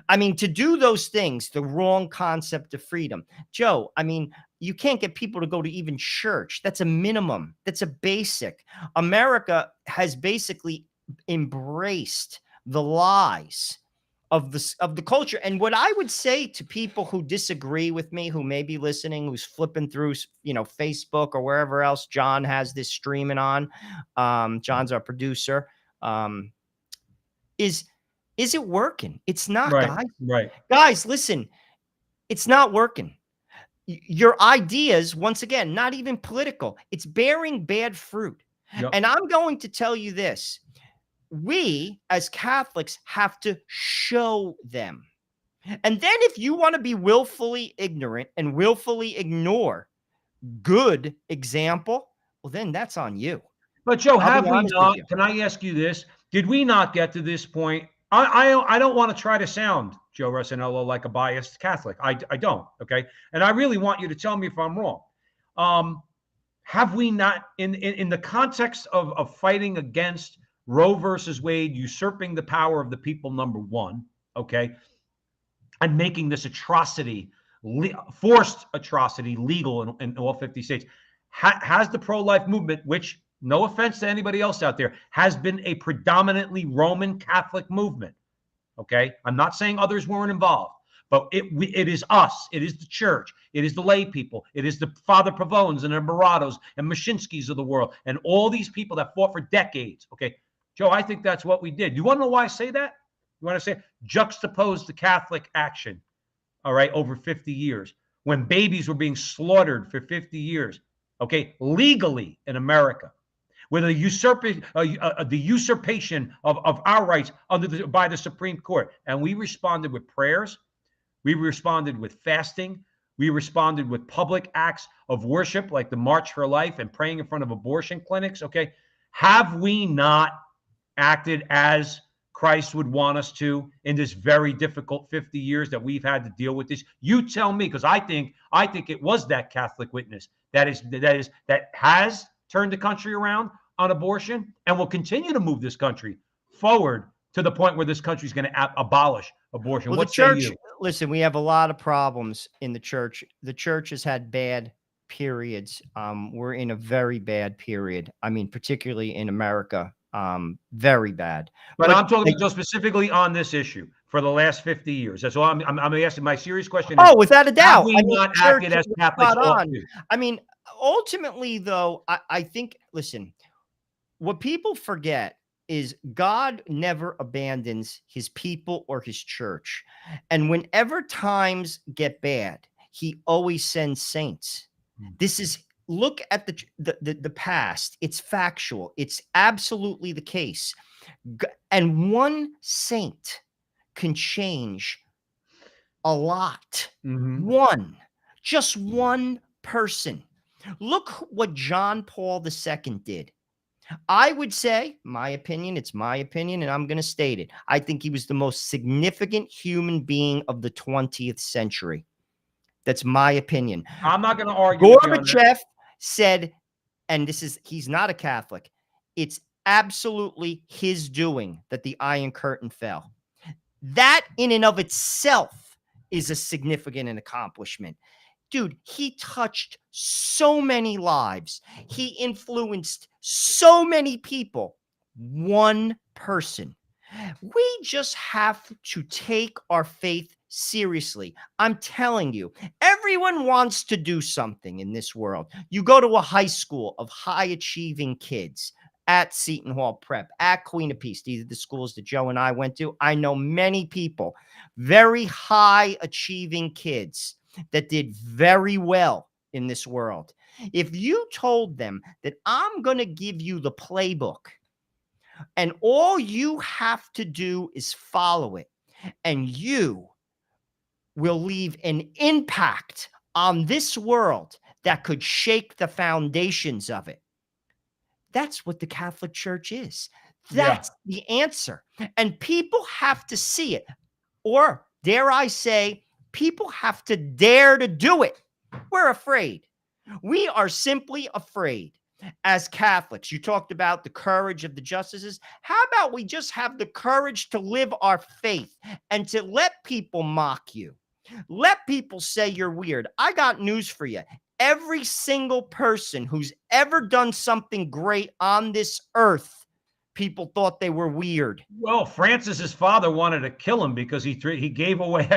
I mean, to do those things, the wrong concept of freedom. Joe, I mean, you can't get people to go to even church. That's a minimum. That's a basic. America has basically embraced the lies of the culture. And what I would say to people who disagree with me, who may be listening, who's flipping through, Facebook or wherever else John has this streaming on, John's our producer, is it working? It's not, right, guys. Right. Guys, listen, it's not working. Your ideas, once again, not even political. It's bearing bad fruit. Yep. And I'm going to tell you this. We as Catholics have to show them. And then if you want to be willfully ignorant and willfully ignore good example, well, then that's on you. But Joe, have we not, can I ask you this? Did we not get to this point? I don't want to try to sound, Joe Resinello, like a biased Catholic. I don't, okay? And I really want you to tell me if I'm wrong. Have we not, in the context of fighting against Roe versus Wade, usurping the power of the people, number one, okay, and making this atrocity, forced atrocity, legal in all 50 states, has the pro-life movement, which, no offense to anybody else out there, has been a predominantly Roman Catholic movement. Okay. I'm not saying others weren't involved, but it is us. It is the church. It is the lay people. It is the Father Pavones and the Moratos and Mashinskis of the world and all these people that fought for decades. Okay. Joe, I think that's what we did. You want to know why I say that? You want to say juxtapose the Catholic action, all right, over 50 years, when babies were being slaughtered for 50 years, okay, legally in America, with the usurpation of our rights by the Supreme Court. And we responded with prayers. We responded with fasting. We responded with public acts of worship, like the March for Life and praying in front of abortion clinics, okay? Have we not acted as Christ would want us to in this very difficult 50 years that we've had to deal with this? You tell me, because I think it was that Catholic witness that has turned the country around on abortion and will continue to move this country forward to the point where this country is going to abolish abortion. Well, what the church, say you? Listen, we have a lot of problems in the church. The church has had bad periods. We're in a very bad period. I mean, particularly in America. Very bad. But I'm talking just specifically on this issue for the last 50 years. That's all I'm asking. My serious question is, without a doubt, have we not acted as Catholics ought to? I mean, ultimately, though, I think, listen, what people forget is God never abandons his people or his church. And whenever times get bad, he always sends saints. This is, look at the past. It's factual. It's absolutely the case. And one saint can change a lot. Just one person. Look what John Paul II did. I would say, my opinion, it's my opinion, and I'm going to state it. I think he was the most significant human being of the 20th century. That's my opinion. I'm not going to argue with you on that. Gorbachev said, and he's not a Catholic, it's absolutely his doing that the Iron Curtain fell. That in and of itself is a significant accomplishment. Dude, he touched so many lives. He influenced so many people. One person. We just have to take our faith seriously. I'm telling you, everyone wants to do something in this world. You go to a high school of high achieving kids, at Seton Hall Prep, at Queen of Peace, these are the schools that Joe and I went to. I know many people, very high achieving kids that did very well in this world. If you told them that I'm going to give you the playbook and all you have to do is follow it, and you will leave an impact on this world that could shake the foundations of it. That's what the Catholic Church is. That's the answer. And people have to see it. Or, dare I say, people have to dare to do it. We're afraid. We are simply afraid. As Catholics, you talked about the courage of the justices. How about we just have the courage to live our faith and to let people mock you? Let people say you're weird. I got news for you. Every single person who's ever done something great on this earth, people thought they were weird. Well, Francis's father wanted to kill him because he gave away.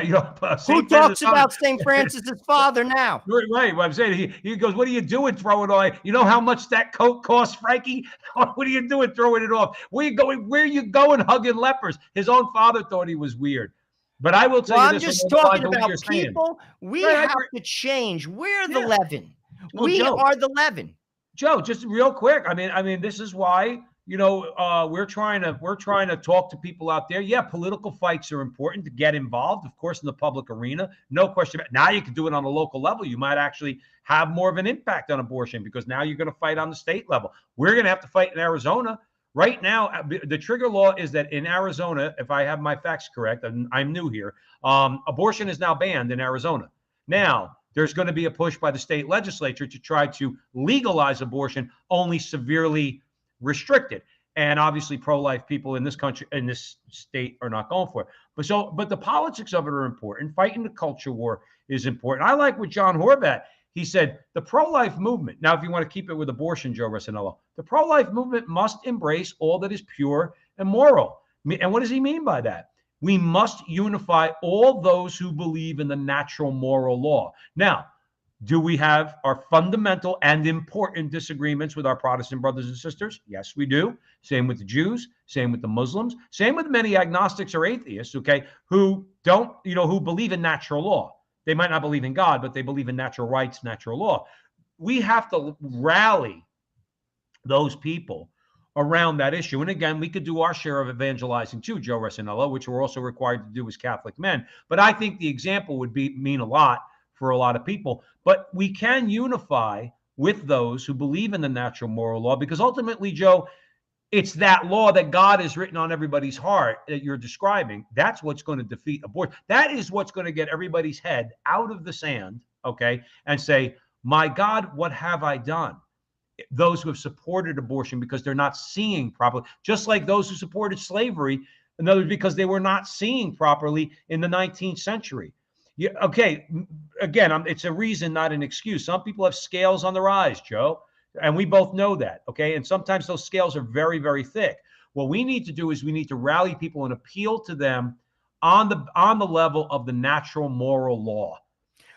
Who talks about St. Francis's father now? Right. What I'm saying, he goes, "What are you doing throwing it away? You know how much that coat costs, Frankie? What are you doing throwing it off? Where you going? Where are you going hugging lepers?" His own father thought he was weird. But I will tell you this. I'm just talking about people. We have to change. We're the leaven. We are the leaven. Joe, just real quick. I mean, this is why, we're trying to talk to people out there. Yeah, political fights are important to get involved, of course, in the public arena. No question about it. Now you can do it on a local level. You might actually have more of an impact on abortion because now you're going to fight on the state level. We're going to have to fight in Arizona. Right now, the trigger law is that in Arizona, if I have my facts correct, and I'm new here, abortion is now banned in Arizona. Now, there's going to be a push by the state legislature to try to legalize abortion, only severely restricted. And obviously, pro-life people in this country, in this state, are not going for it. But the politics of it are important. Fighting the culture war is important. I like what John Horvat. He said, the pro-life movement, now if you want to keep it with abortion, Joe Rossinello, the pro-life movement must embrace all that is pure and moral. And what does he mean by that? We must unify all those who believe in the natural moral law. Now, do we have our fundamental and important disagreements with our Protestant brothers and sisters? Yes, we do. Same with the Jews, same with the Muslims, same with many agnostics or atheists, okay, who don't, who believe in natural law. They might not believe in God, but they believe in natural rights, natural law. We have to rally those people around that issue. And again, we could do our share of evangelizing too, Joe Rossinello, which we're also required to do as Catholic men. But I think the example would mean a lot for a lot of people. But we can unify with those who believe in the natural moral law, because ultimately, Joe, it's that law that God has written on everybody's heart that you're describing. That's what's going to defeat abortion. That is what's going to get everybody's head out of the sand, okay, and say, my God, what have I done? Those who have supported abortion because they're not seeing properly, just like those who supported slavery, in other words, because they were not seeing properly in the 19th century. Yeah, okay, again, it's a reason, not an excuse. Some people have scales on their eyes, Joe. And we both know that, okay? And sometimes those scales are very, very thick. What we need to do is we need to rally people and appeal to them on the level of the natural moral law,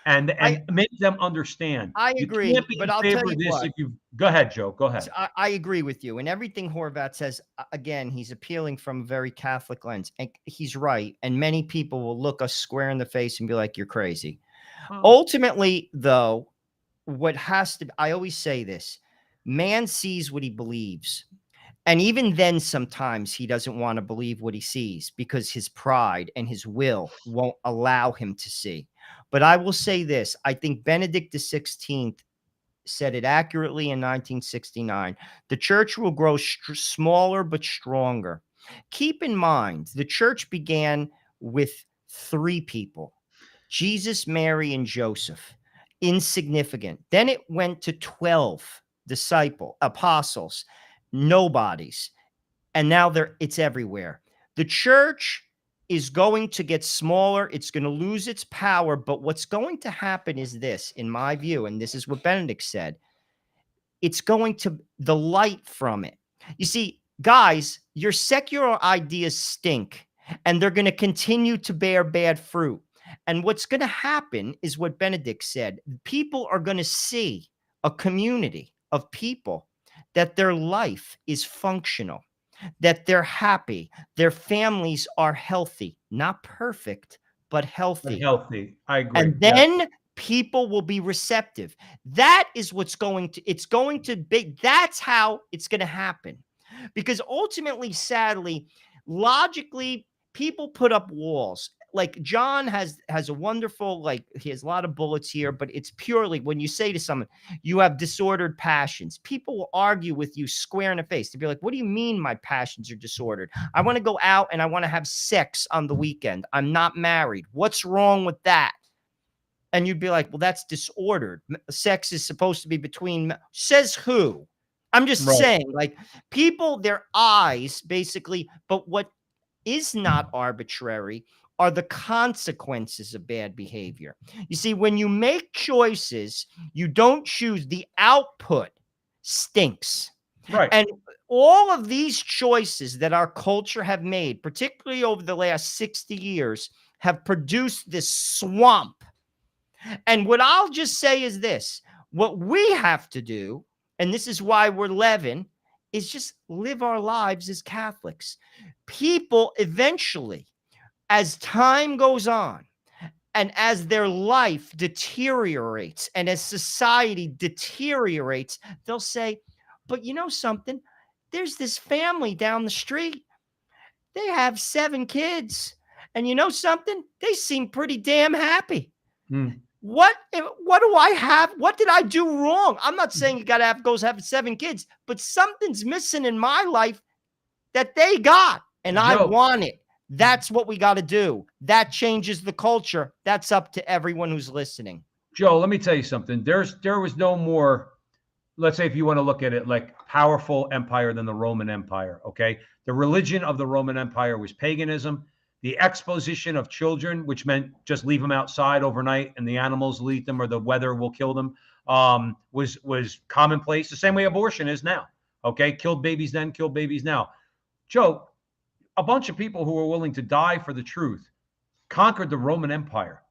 and make them understand. I agree, but I'll tell you what. Go ahead, Joe. Go ahead. I agree with you. And everything Horvat says, again, he's appealing from a very Catholic lens. And he's right. And many people will look us square in the face and be like, you're crazy. Ultimately, though, what has to, I always say this, man sees what he believes. And even then, sometimes he doesn't want to believe what he sees because his pride and his will won't allow him to see. But I will say this, I think Benedict XVI said it accurately in 1969. The church will grow smaller but stronger. Keep in mind, the church began with 3 people: Jesus, Mary, and Joseph. Insignificant. Then it went to 12 apostles, nobodies. And now it's everywhere. The church is going to get smaller. It's going to lose its power. But what's going to happen is this, in my view, and this is what Benedict said, it's going to, the light from it. You see, guys, your secular ideas stink, and they're going to continue to bear bad fruit. And what's going to happen is what Benedict said. People are going to see a community of people that their life is functional, that they're happy, their families are healthy, not perfect, but healthy. Healthy. I agree. And then people will be receptive. That is what's going to, it's going to be, that's how it's going to happen. Because ultimately, sadly, logically, people put up walls. Like John has a wonderful, like, he has a lot of bullets here, but it's purely when you say to someone, you have disordered passions, people will argue with you square in the face. To be like, what do you mean my passions are disordered? I want to go out and I want to have sex on the weekend. I'm not married. What's wrong with that? And you'd be like, well, that's disordered. Sex is supposed to be between, says who? I'm just saying, like, people, their eyes basically, but what is not arbitrary are the consequences of bad behavior. You see, when you make choices, you don't choose, the output stinks. Right. And all of these choices that our culture have made, particularly over the last 60 years, have produced this swamp. And what I'll just say is this, what we have to do, and this is why we're Levin, is just live our lives as Catholics. People eventually, as time goes on, and as their life deteriorates, and as society deteriorates, they'll say, but you know something? There's this family down the street. They have 7 kids. And you know something? They seem pretty damn happy. What do I have? What did I do wrong? I'm not saying you got to have 7 kids, but something's missing in my life that they got, and I want it. That's what we got to do. That changes the culture. That's up to everyone who's listening. Joe, let me tell you something. There was no more, let's say, if you want to look at it, like, powerful empire than the Roman Empire, okay? The religion of the Roman Empire was paganism. The exposition of children, which meant just leave them outside overnight and the animals will eat them or the weather will kill them, was commonplace. The same way abortion is now, okay? Killed babies then, killed babies now. Joe, a bunch of people who were willing to die for the truth conquered the Roman Empire.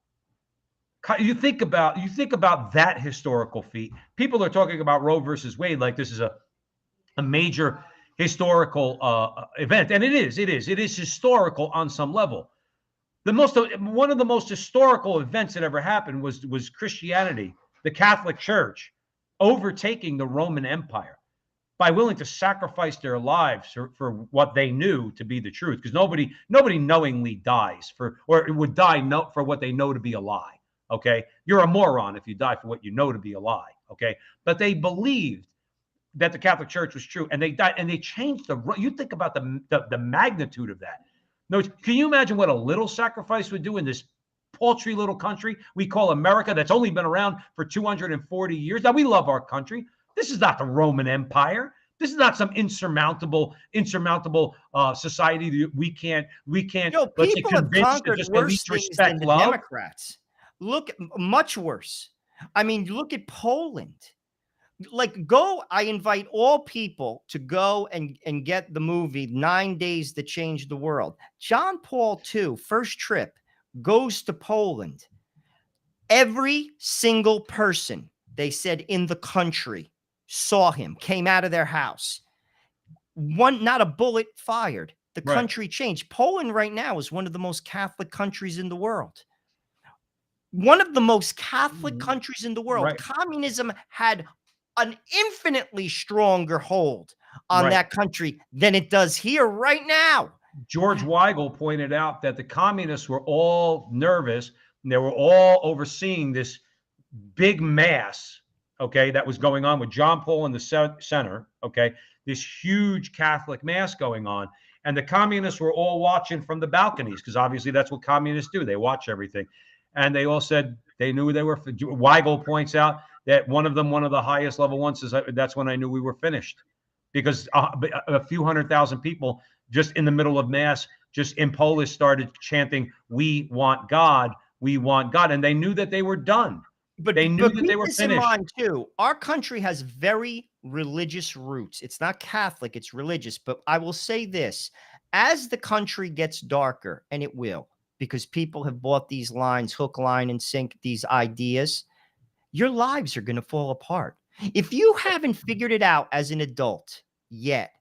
You think about that historical feat. People are talking about Roe versus Wade like this is a major historical event, and it is historical on some level. One of the most historical events that ever happened was Christianity, the Catholic Church, overtaking the Roman Empire by willing to sacrifice their lives for what they knew to be the truth. Because nobody knowingly dies or would die for what they know to be a lie. Okay, you're a moron if you die for what you know to be a lie. Okay, but they believed that the Catholic Church was true, and they died, and they changed you think about the magnitude of that. No, can you imagine what a little sacrifice would do in this paltry little country we call America, that's only been around for 240 years? Now, we love our country. This is not the Roman Empire. This is not some insurmountable society that we can't. Yo, people have conquered worse things than the Democrats. Look, much worse. I mean, look at Poland. Like, I invite all people to go and get the movie 9 Days That Changed the World. John Paul II, first trip, goes to Poland. Every single person, they said, in the country saw him, came out of their house. Not a bullet fired. The country changed. Poland right now is one of the most Catholic countries in the world. one of the most Catholic countries in the world. Right. Communism had an infinitely stronger hold on Right. that country than it does here right now. George Weigel pointed out that the communists were all nervous and they were all overseeing this big mass, okay, that was going on with John Paul in the center, okay, this huge Catholic mass going on. And the communists were all watching from the balconies because obviously that's what communists do. They watch everything. And they all said they knew they were. Weigel points out that one of the highest level ones, says that's when I knew we were finished, because a few 100,000 people just in the middle of mass, just in Polish, started chanting, "We want God, we want God," and they knew that they were done. But They knew that keep they were this in finished. mind too. Our country has very religious roots. It's not Catholic, it's religious. But I will say this: as the country gets darker, and it will, because people have bought these lines, hook, line, and sink, these ideas, your lives are going to fall apart. If you haven't figured it out as an adult yet,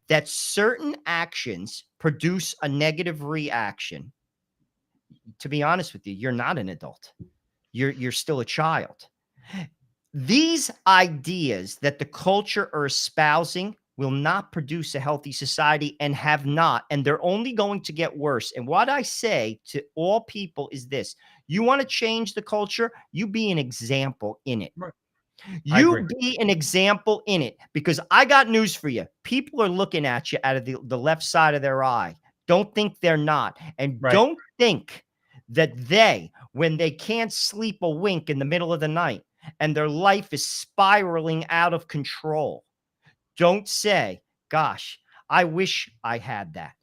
that certain actions produce a negative reaction, to be honest with you, you're not an adult. You're still a child. These ideas that the culture are espousing will not produce a healthy society, and have not, and they're only going to get worse. And what I say to all people is this: you want to change the culture, you be an example in it. Right. You be an example in it, because I got news for you. People are looking at you out of the left side of their eye. Don't think they're not. And Right. don't think that they, when they can't sleep a wink in the middle of the night and their life is spiraling out of control, don't say, gosh, I wish I had that.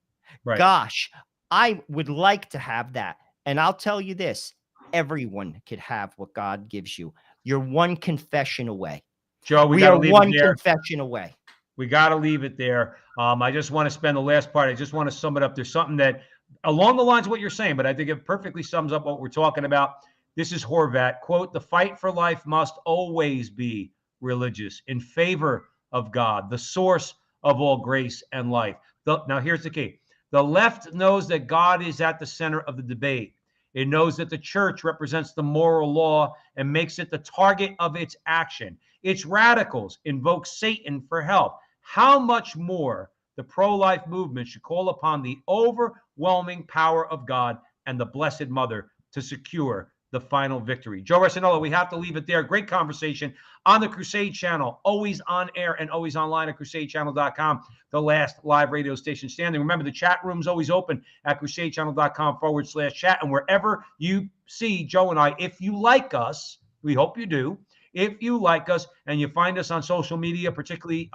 Right. Gosh, I would like to have that. And I'll tell you this: everyone could have what God gives you. You're one confession away. Joe, We are one confession away. We got to leave it there. I just want to spend the last part. I just want to sum it up. There's something that along the lines of what you're saying, but I think it perfectly sums up what we're talking about. This is Horvat. Quote, "The fight for life must always be religious, in favor of God, the source of all grace and life." Now, here's the key. The left knows that God is at the center of the debate. It knows that the church represents the moral law and makes it the target of its action. Its radicals invoke Satan for help. How much more the pro-life movement should call upon the overwhelming power of God and the Blessed Mother to secure the final victory. Joe Resinello, we have to leave it there. Great conversation on the Crusade channel, always on air and always online at crusadechannel.com, the last live radio station standing. Remember, the chat room's always open at crusadechannel.com/chat. And wherever you see Joe and I, if you like us, we hope you do. If you like us and you find us on social media, particularly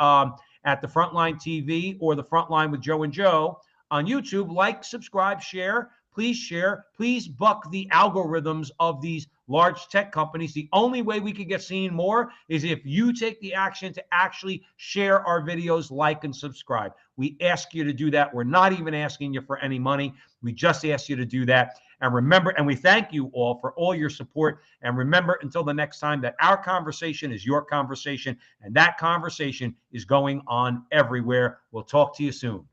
at the Frontline TV or the Frontline with Joe and Joe on YouTube, like, subscribe, share. Please share. Please buck the algorithms of these large tech companies. The only way we can get seen more is if you take the action to actually share our videos, like, and subscribe. We ask you to do that. We're not even asking you for any money. We just ask you to do that. And remember, and we thank you all for all your support. And remember, until the next time, that our conversation is your conversation, and that conversation is going on everywhere. We'll talk to you soon.